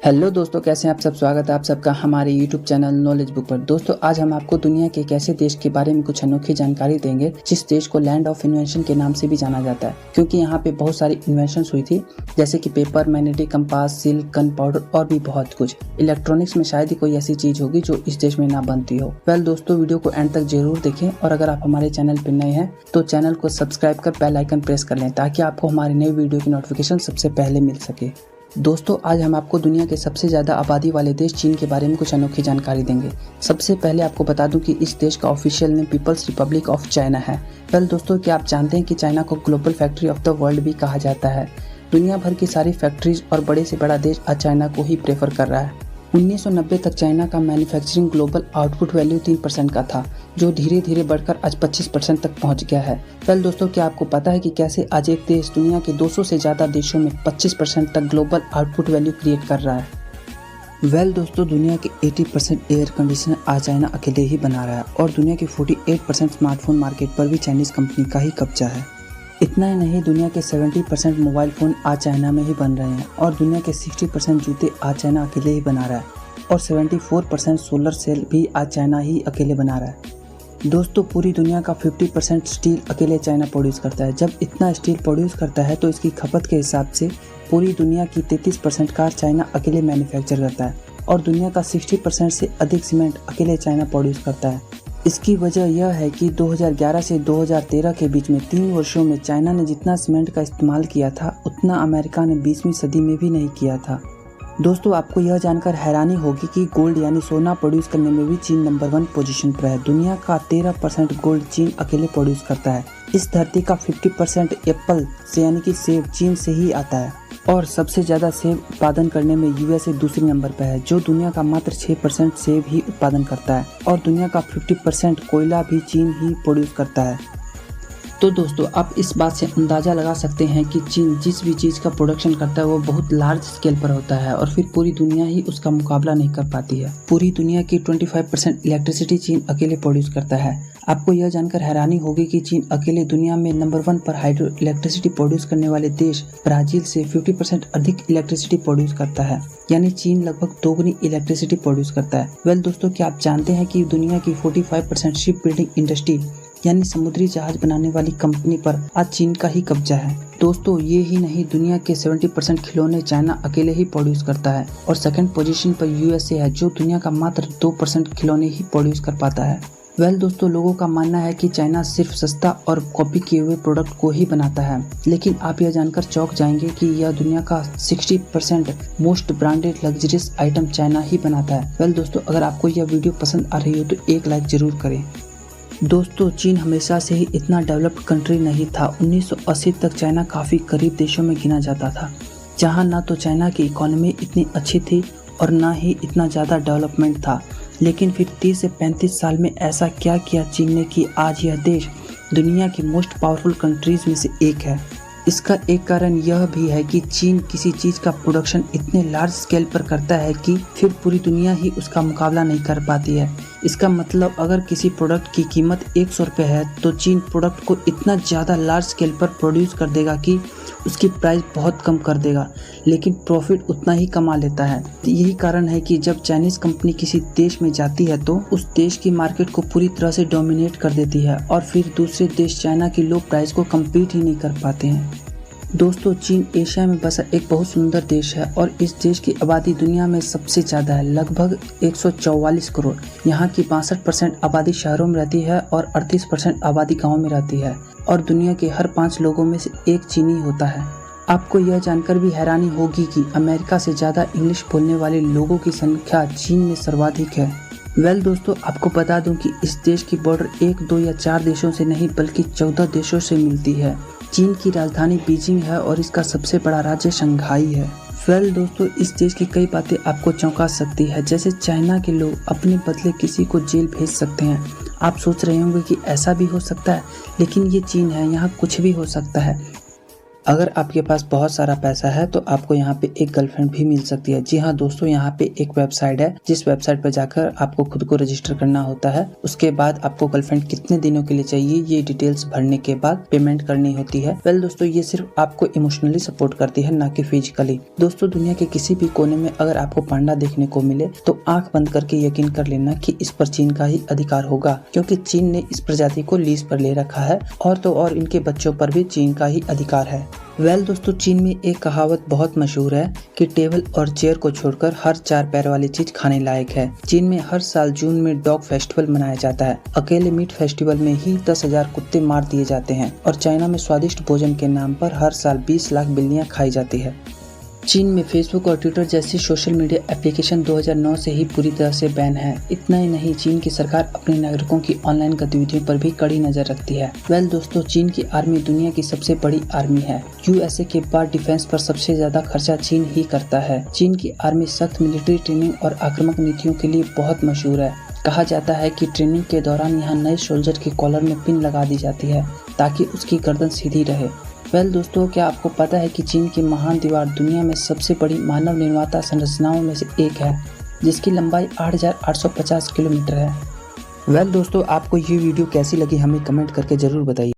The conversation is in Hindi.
हेलो दोस्तों, कैसे हैं आप सब। स्वागत है आप सबका हमारे यूट्यूब चैनल नॉलेज बुक पर। दोस्तों, आज हम आपको दुनिया के एक ऐसे देश के बारे में कुछ अनोखी जानकारी देंगे जिस देश को लैंड ऑफ इन्वेंशन के नाम से भी जाना जाता है, क्योंकि यहाँ पे बहुत सारी इन्वेंशन हुई थी, जैसे कि paper, magnetic compass, silk, gun powder और भी बहुत कुछ। इलेक्ट्रॉनिक्स में शायद ही कोई ऐसी चीज होगी जो इस देश में ना बनती हो। वेल दोस्तों, वीडियो को एंड तक जरूर देखें और अगर आप हमारे चैनल पर नए हैं तो चैनल को सब्सक्राइब कर बेल आइकन प्रेस कर लें ताकि आपको हमारी नई वीडियो की नोटिफिकेशन सबसे पहले मिल सके। दोस्तों, आज हम आपको दुनिया के सबसे ज़्यादा आबादी वाले देश चीन के बारे में कुछ अनोखी जानकारी देंगे। सबसे पहले आपको बता दूं कि इस देश का official name People's Republic of China है। वेल दोस्तों, क्या आप जानते हैं कि चाइना को global factory of the world भी कहा जाता है। दुनिया भर की सारी फैक्ट्रीज और बड़े से बड़ा देश आज चाइना को ही प्रेफर कर रहा है। 1990 तक चाइना का मैन्युफैक्चरिंग ग्लोबल आउटपुट वैल्यू 3% का था, जो धीरे धीरे बढ़कर आज 25% तक पहुंच गया है। वेल दोस्तों, क्या आपको पता है कि कैसे आज एक देश दुनिया के 200 से ज़्यादा देशों में 25% तक ग्लोबल आउटपुट वैल्यू क्रिएट कर रहा है। वेल दोस्तों, दुनिया के 80% एयर कंडीशनर आज चाइना अकेले ही बना रहा है और दुनिया के 48% स्मार्टफोन मार्केट पर भी चाइनीज़ कंपनी का ही कब्जा है। इतना ही नहीं, दुनिया के 70% मोबाइल फ़ोन आज चाइना में ही बन रहे हैं और दुनिया के 60% जूते आज चाइना अकेले ही बना रहा है और 74% सोलर सेल भी आज चाइना ही अकेले बना रहा है। दोस्तों, पूरी दुनिया का 50% स्टील अकेले चाइना प्रोड्यूस करता है। जब इतना स्टील प्रोड्यूस करता है तो इसकी खपत के हिसाब से पूरी दुनिया की 33% कार चाइना अकेले मैन्युफैक्चर करता है और दुनिया का 60% से अधिक सीमेंट अकेले चाइना प्रोड्यूस करता है। इसकी वजह यह है कि 2011 से 2013 के बीच में 3 वर्षों में चाइना ने जितना सीमेंट का इस्तेमाल किया था उतना अमेरिका ने 20वीं सदी में भी नहीं किया था। दोस्तों, आपको यह जानकर हैरानी होगी कि गोल्ड यानी सोना प्रोड्यूस करने में भी चीन नंबर 1 पोजीशन पर है। दुनिया का 13% गोल्ड चीन अकेले प्रोड्यूस करता है। इस धरती का 50% एप्पल से यानी कि सेब चीन से ही आता है और सबसे ज़्यादा सेब उत्पादन करने में यूएसए दूसरे नंबर पर है, जो दुनिया का मात्र 6% सेब ही उत्पादन करता है और दुनिया का 50% कोयला भी चीन ही प्रोड्यूस करता है। तो दोस्तों, आप इस बात से अंदाज़ा लगा सकते हैं कि चीन जिस भी चीज़ का प्रोडक्शन करता है वो बहुत लार्ज स्केल पर होता है और फिर पूरी दुनिया ही उसका मुकाबला नहीं कर पाती है। पूरी दुनिया की 25% इलेक्ट्रिसिटी चीन अकेले प्रोड्यूस करता है। आपको यह जानकर हैरानी होगी कि चीन अकेले दुनिया में नंबर 1 पर हाइड्रो इलेक्ट्रिसिटी प्रोड्यूस करने वाले देश ब्राज़ील से 50% अधिक इलेक्ट्रिसिटी प्रोड्यूस करता है, यानी चीन लगभग दोगुनी इलेक्ट्रिसिटी प्रोड्यूस करता है। वेल दोस्तों, क्या आप जानते हैं कि दुनिया की 45% शिप बिल्डिंग इंडस्ट्री यानी समुद्री जहाज बनाने वाली कंपनी पर आज चीन का ही कब्जा है। दोस्तों, ये ही नहीं, दुनिया के 70% खिलौने चाइना अकेले ही प्रोड्यूस करता है और सेकंड पोजीशन पर यूएसए है, जो दुनिया का मात्र 2% खिलौने ही प्रोड्यूस कर पाता है। वेल दोस्तों, लोगों का मानना है कि चाइना सिर्फ सस्ता और कॉपी किए हुए प्रोडक्ट को ही बनाता है, लेकिन आप यह जानकर चौंक जाएंगे कि यह दुनिया का 60% most branded luxurious item China ही बनाता है। वेल दोस्तों, अगर आपको यह वीडियो पसंद आ रही हो तो एक लाइक जरूर करें। दोस्तों, चीन हमेशा से ही इतना डेवलप्ड कंट्री नहीं था। 1980 तक चाइना काफ़ी गरीब देशों में गिना जाता था, जहां ना तो चाइना की इकोनॉमी इतनी अच्छी थी और ना ही इतना ज़्यादा डेवलपमेंट था। लेकिन फिर 30 से 35 साल में ऐसा क्या किया चीन ने कि आज यह देश दुनिया की मोस्ट पावरफुल कंट्रीज़ में से एक है। इसका एक कारण यह भी है कि चीन किसी चीज़ का प्रोडक्शन इतने लार्ज स्केल पर करता है कि फिर पूरी दुनिया ही उसका मुकाबला नहीं कर पाती है। इसका मतलब अगर किसी प्रोडक्ट की कीमत 100 रुपये है तो चीन प्रोडक्ट को इतना ज़्यादा लार्ज स्केल पर प्रोड्यूस कर देगा कि उसकी प्राइस बहुत कम कर देगा, लेकिन प्रॉफिट उतना ही कमा लेता है। यही कारण है कि जब चाइनीज़ कंपनी किसी देश में जाती है तो उस देश की मार्केट को पूरी तरह से डोमिनेट कर देती है और फिर दूसरे देश चाइना की लो प्राइस को कम्पीट ही नहीं कर पाते हैं। दोस्तों, चीन एशिया में बसा एक बहुत सुंदर देश है और इस देश की आबादी दुनिया में सबसे ज़्यादा है, लगभग 144 करोड़। यहाँ की 62% आबादी शहरों में रहती है और 38% आबादी गाँव में रहती है और दुनिया के हर 5 लोगों में से एक चीनी होता है। आपको यह जानकर भी हैरानी होगी कि अमेरिका से ज़्यादा इंग्लिश बोलने वाले लोगों की संख्या चीन में सर्वाधिक है। वेल दोस्तों, आपको बता दूं कि इस देश की बॉर्डर 1, 2 या 4 देशों से नहीं बल्कि 14 देशों से मिलती है। चीन की राजधानी बीजिंग है और इसका सबसे बड़ा राज्य शंघाई है। वेल दोस्तों, इस देश की कई बातें आपको चौंका सकती है, जैसे चाइना के लोग अपने बदले किसी को जेल भेज सकते हैं। आप सोच रहे होंगे कि ऐसा भी हो सकता है, लेकिन ये चीन है, यहाँ कुछ भी हो सकता है। अगर आपके पास बहुत सारा पैसा है तो आपको यहाँ पे एक गर्लफ्रेंड भी मिल सकती है। जी हाँ दोस्तों, यहाँ पे एक वेबसाइट है जिस वेबसाइट पर जाकर आपको खुद को रजिस्टर करना होता है। उसके बाद आपको गर्लफ्रेंड कितने दिनों के लिए चाहिए ये डिटेल्स भरने के बाद पेमेंट करनी होती है। वेल दोस्तों, ये सिर्फ आपको इमोशनली सपोर्ट करती है, ना कि फिजिकली। दोस्तों, दुनिया के किसी भी कोने में अगर आपको पांडा देखने को मिले तो आंख बंद करके यकीन कर लेना कि इस पर चीन का ही अधिकार होगा, क्योंकि चीन ने इस प्रजाति को लीज पर ले रखा है और तो और इनके बच्चों पर भी चीन का ही अधिकार है। वेल दोस्तों, चीन में एक कहावत बहुत मशहूर है कि टेबल और चेयर को छोड़कर हर 4 पैर वाली चीज खाने लायक है। चीन में हर साल जून में डॉग फेस्टिवल मनाया जाता है। अकेले मीट फेस्टिवल में ही 10,000 कुत्ते मार दिए जाते हैं और चाइना में स्वादिष्ट भोजन के नाम पर हर साल 20 लाख बिल्लियां खाई जाती है। चीन में फेसबुक और ट्विटर जैसी सोशल मीडिया एप्लीकेशन 2009 से ही पूरी तरह से बैन है। इतना ही नहीं, चीन की सरकार अपने नागरिकों की ऑनलाइन गतिविधियों पर भी कड़ी नजर रखती है। वेल दोस्तों, चीन की आर्मी दुनिया की सबसे बड़ी आर्मी है। यूएसए के बाद डिफेंस पर सबसे ज्यादा खर्चा चीन ही करता है। चीन की आर्मी सख्त मिलिट्री ट्रेनिंग और आक्रामक नीतियों के लिए बहुत मशहूर है। कहा जाता है कि ट्रेनिंग के दौरान यहाँ नए सोल्जर के कॉलर में पिन लगा दी जाती है ताकि उसकी गर्दन सीधी रहे। वेल दोस्तों, क्या आपको पता है कि चीन की महान दीवार दुनिया में सबसे बड़ी मानव निर्मित संरचनाओं में से एक है, जिसकी लंबाई 8,850 किलोमीटर है। वेल दोस्तों, आपको ये वीडियो कैसी लगी हमें कमेंट करके जरूर बताइए।